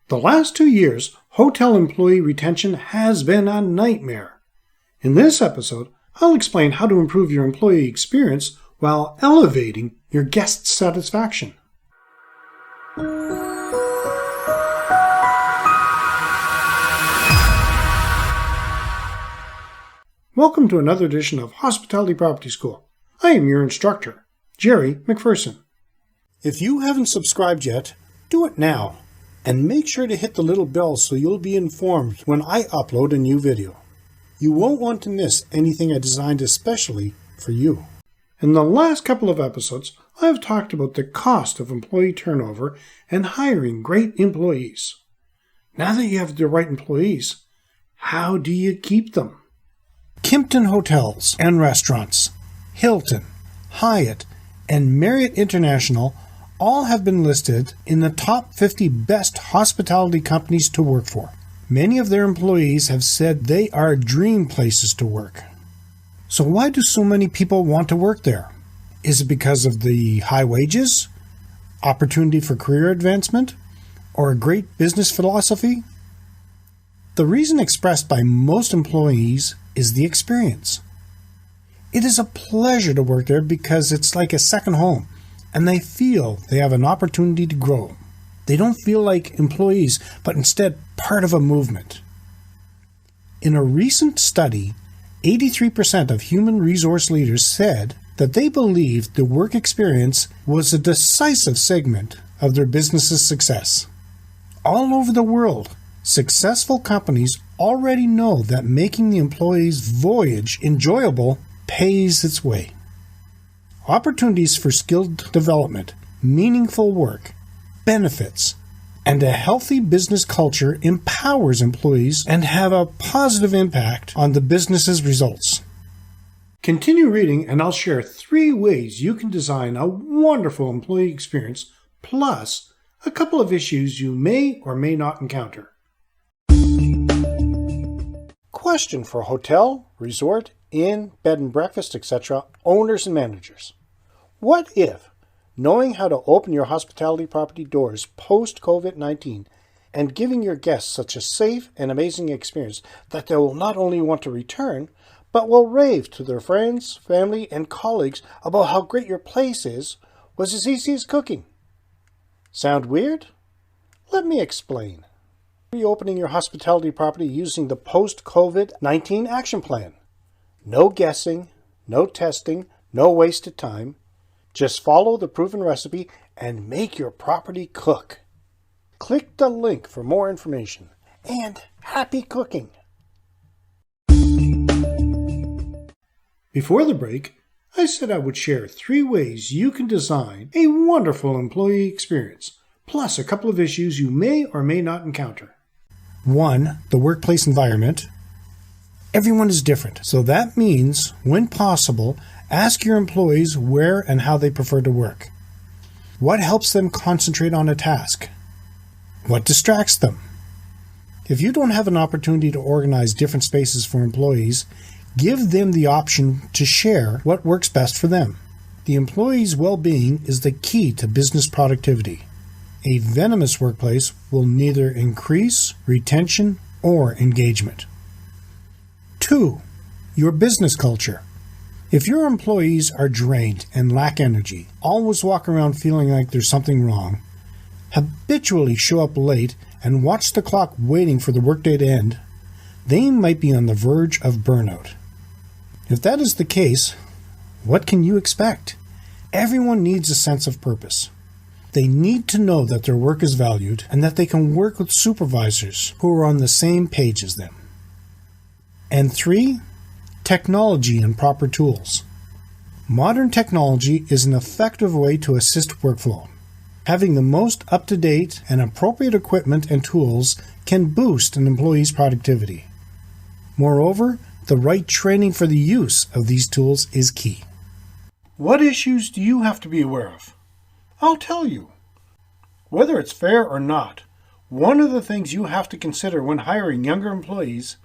The last 2 years, hotel employee retention has been a nightmare. In this episode, I'll explain how to improve your employee experience while elevating your guest satisfaction. Welcome to another edition of Hospitality Property School. I am your instructor, Jerry McPherson. If you haven't subscribed yet, do it now. And make sure to hit the little bell so you'll be informed when I upload a new video. You won't want to miss anything I designed especially for you. In the last couple of episodes, I have talked about the cost of employee turnover and hiring great employees. Now that you have the right employees, how do you keep them? Kimpton Hotels and Restaurants, Hilton, Hyatt, and Marriott International all have been listed in the top 50 best hospitality companies to work for. Many of their employees have said they are dream places to work. So why do so many people want to work there? Is it because of the high wages, opportunity for career advancement, or a great business philosophy? The reason expressed by most employees is the experience. It is a pleasure to work there because it's like a second home, and they feel they have an opportunity to grow. They don't feel like employees, but instead part of a movement. In a recent study, 83% of human resource leaders said that they believed the work experience was a decisive segment of their business's success. All over the world, successful companies already know that making the employee's voyage enjoyable pays its way. Opportunities for skilled development, meaningful work, benefits, and a healthy business culture empowers employees and have a positive impact on the business's results. Continue reading and I'll share 3 ways you can design a wonderful employee experience, plus a couple of issues you may or may not encounter. Question for hotel, resort, inn, bed and breakfast, etc. owners and managers. What if, knowing how to open your hospitality property doors post-COVID-19 and giving your guests such a safe and amazing experience that they will not only want to return, but will rave to their friends, family, and colleagues about how great your place is, was as easy as cooking? Sound weird? Let me explain. Reopening your hospitality property using the post-COVID-19 action plan. No guessing, no testing, no wasted time. Just follow the proven recipe and make your property cook. Click the link for more information. And happy cooking! Before the break, I said I would share 3 ways you can design a wonderful employee experience, plus a couple of issues you may or may not encounter. 1. The workplace environment. Everyone is different, so that means, when possible, ask your employees where and how they prefer to work. What helps them concentrate on a task? What distracts them? If you don't have an opportunity to organize different spaces for employees, give them the option to share what works best for them. The employee's well-being is the key to business productivity. A venomous workplace will neither increase retention or engagement. 2. Your business culture. If your employees are drained and lack energy, always walk around feeling like there's something wrong, habitually show up late and watch the clock waiting for the workday to end, they might be on the verge of burnout. If that is the case, what can you expect? Everyone needs a sense of purpose. They need to know that their work is valued and that they can work with supervisors who are on the same page as them. And 3, technology and proper tools. Modern technology is an effective way to assist workflow. Having the most up-to-date and appropriate equipment and tools can boost an employee's productivity. Moreover, the right training for the use of these tools is key. What issues do you have to be aware of? I'll tell you. Whether it's fair or not, one of the things you have to consider when hiring younger employees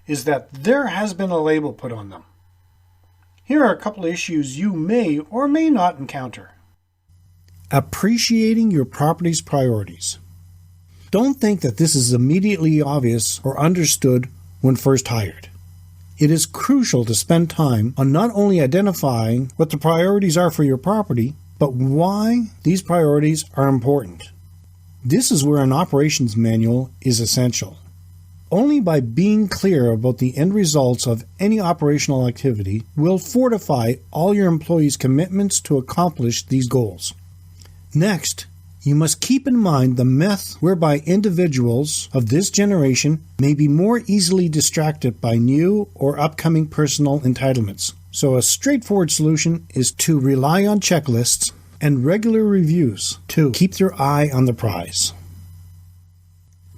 is that there has been a label put on them. Here are a couple of issues you may or may not encounter. Appreciating your property's priorities. Don't think that this is immediately obvious or understood when first hired. It is crucial to spend time on not only identifying what the priorities are for your property, but why these priorities are important. This is where an operations manual is essential. Only by being clear about the end results of any operational activity will fortify all your employees' commitments to accomplish these goals. Next, you must keep in mind the myth whereby individuals of this generation may be more easily distracted by new or upcoming personal entitlements. So a straightforward solution is to rely on checklists and regular reviews to keep your eye on the prize.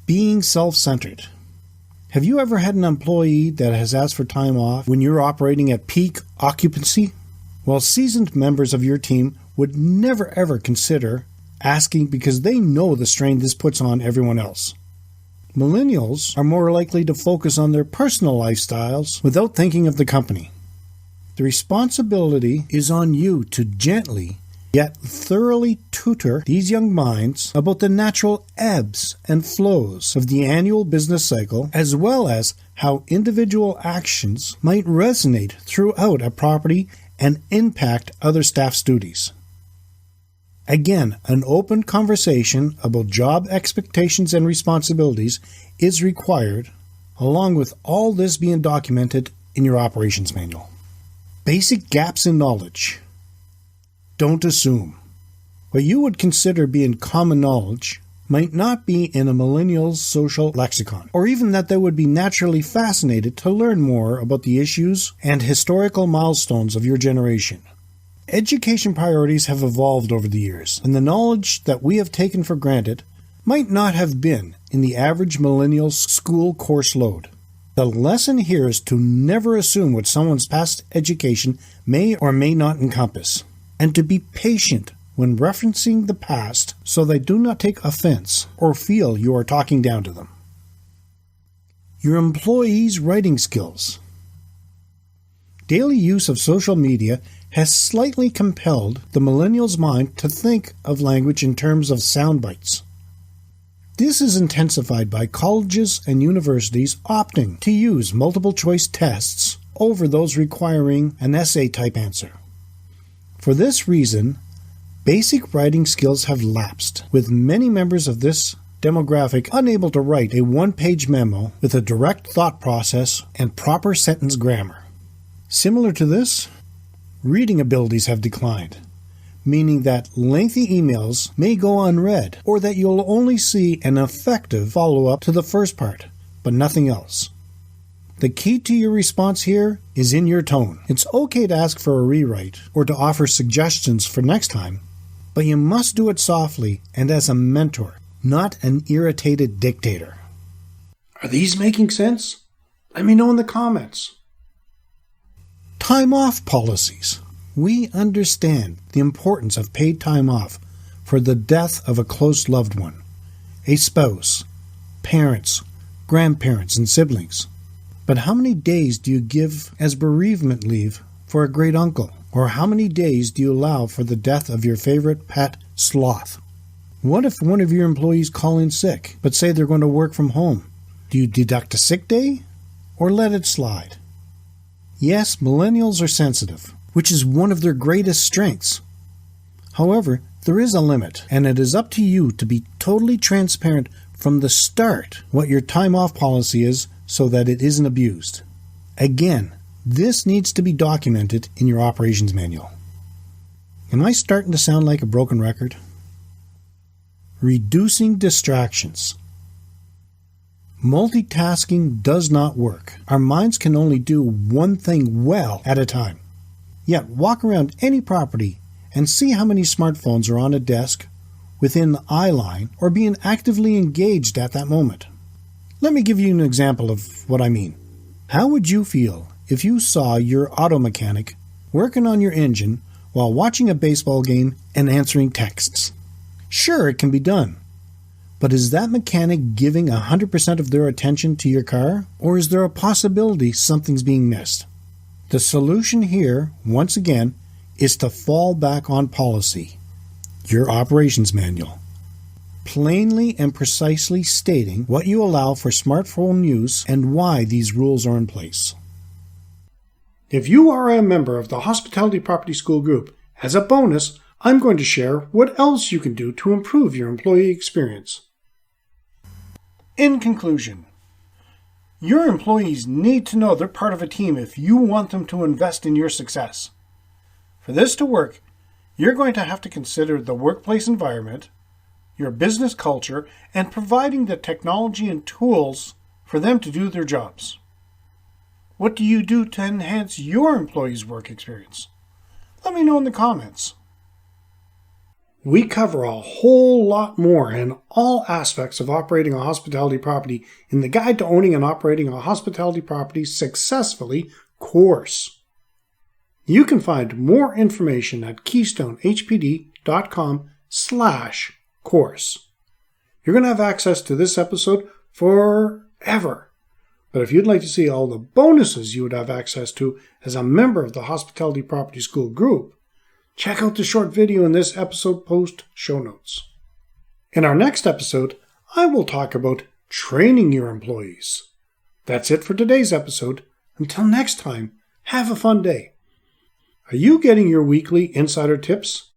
Being self-centered. Have you ever had an employee that has asked for time off when you're operating at peak occupancy? Well, seasoned members of your team would never ever consider asking because they know the strain this puts on everyone else. Millennials are more likely to focus on their personal lifestyles without thinking of the company. The responsibility is on you to gently yet thoroughly tutor these young minds about the natural ebbs and flows of the annual business cycle, as well as how individual actions might resonate throughout a property and impact other staff's duties. Again, an open conversation about job expectations and responsibilities is required, along with all this being documented in your operations manual. Basic gaps in knowledge. Don't assume. What you would consider being common knowledge might not be in a millennial's social lexicon, or even that they would be naturally fascinated to learn more about the issues and historical milestones of your generation. Education priorities have evolved over the years, and the knowledge that we have taken for granted might not have been in the average millennial's school course load. The lesson here is to never assume what someone's past education may or may not encompass, and to be patient when referencing the past so they do not take offense or feel you are talking down to them. Your employees' writing skills. Daily use of social media has slightly compelled the millennial's mind to think of language in terms of sound bites. This is intensified by colleges and universities opting to use multiple-choice tests over those requiring an essay-type answer. For this reason, basic writing skills have lapsed, with many members of this demographic unable to write a one-page memo with a direct thought process and proper sentence grammar. Similar to this, reading abilities have declined, meaning that lengthy emails may go unread, or that you'll only see an effective follow-up to the first part, but nothing else. The key to your response here is in your tone. It's okay to ask for a rewrite or to offer suggestions for next time, but you must do it softly and as a mentor, not an irritated dictator. Are these making sense? Let me know in the comments. Time off policies. We understand the importance of paid time off for the death of a close loved one, a spouse, parents, grandparents, and siblings. But how many days do you give as bereavement leave for a great uncle? Or how many days do you allow for the death of your favorite pet sloth? What if one of your employees call in sick, but say they're going to work from home? Do you deduct a sick day or let it slide? Yes, millennials are sensitive, which is one of their greatest strengths. However, there is a limit, and it is up to you to be totally transparent from the start what your time off policy is so that it isn't abused. Again, this needs to be documented in your operations manual. Am I starting to sound like a broken record? Reducing distractions. Multitasking does not work. Our minds can only do one thing well at a time. Yet walk around any property and see how many smartphones are on a desk, within the eye line, or being actively engaged at that moment. Let me give you an example of what I mean. How would you feel if you saw your auto mechanic working on your engine while watching a baseball game and answering texts? Sure, it can be done. But is that mechanic giving 100% of their attention to your car? Or is there a possibility something's being missed? The solution here, once again, is to fall back on policy, your operations manual. plainly and precisely stating what you allow for smartphone use and why these rules are in place. If you are a member of the Hospitality Property School group, as a bonus, I'm going to share what else you can do to improve your employee experience. In conclusion, your employees need to know they're part of a team if you want them to invest in your success. For this to work, you're going to have to consider the workplace environment, your business culture, and providing the technology and tools for them to do their jobs. What do you do to enhance your employees' work experience? Let me know in the comments. We cover a whole lot more in all aspects of operating a hospitality property in the Guide to Owning and Operating a Hospitality Property Successfully course. You can find more information at keystonehpd.com/course. You're going to have access to this episode forever. But if you'd like to see all the bonuses you would have access to as a member of the Hospitality Property School group, check out the short video in this episode post show notes. In our next episode, I will talk about training your employees. That's it for today's episode. Until next time, have a fun day. Are you getting your weekly insider tips?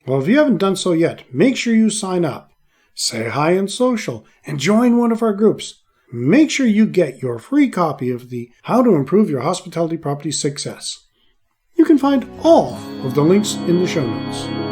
Well, if you haven't done so yet, make sure you sign up, say hi in social, and join one of our groups. Make sure you get your free copy of the How to Improve Your Hospitality Property Success. You can find all of the links in the show notes.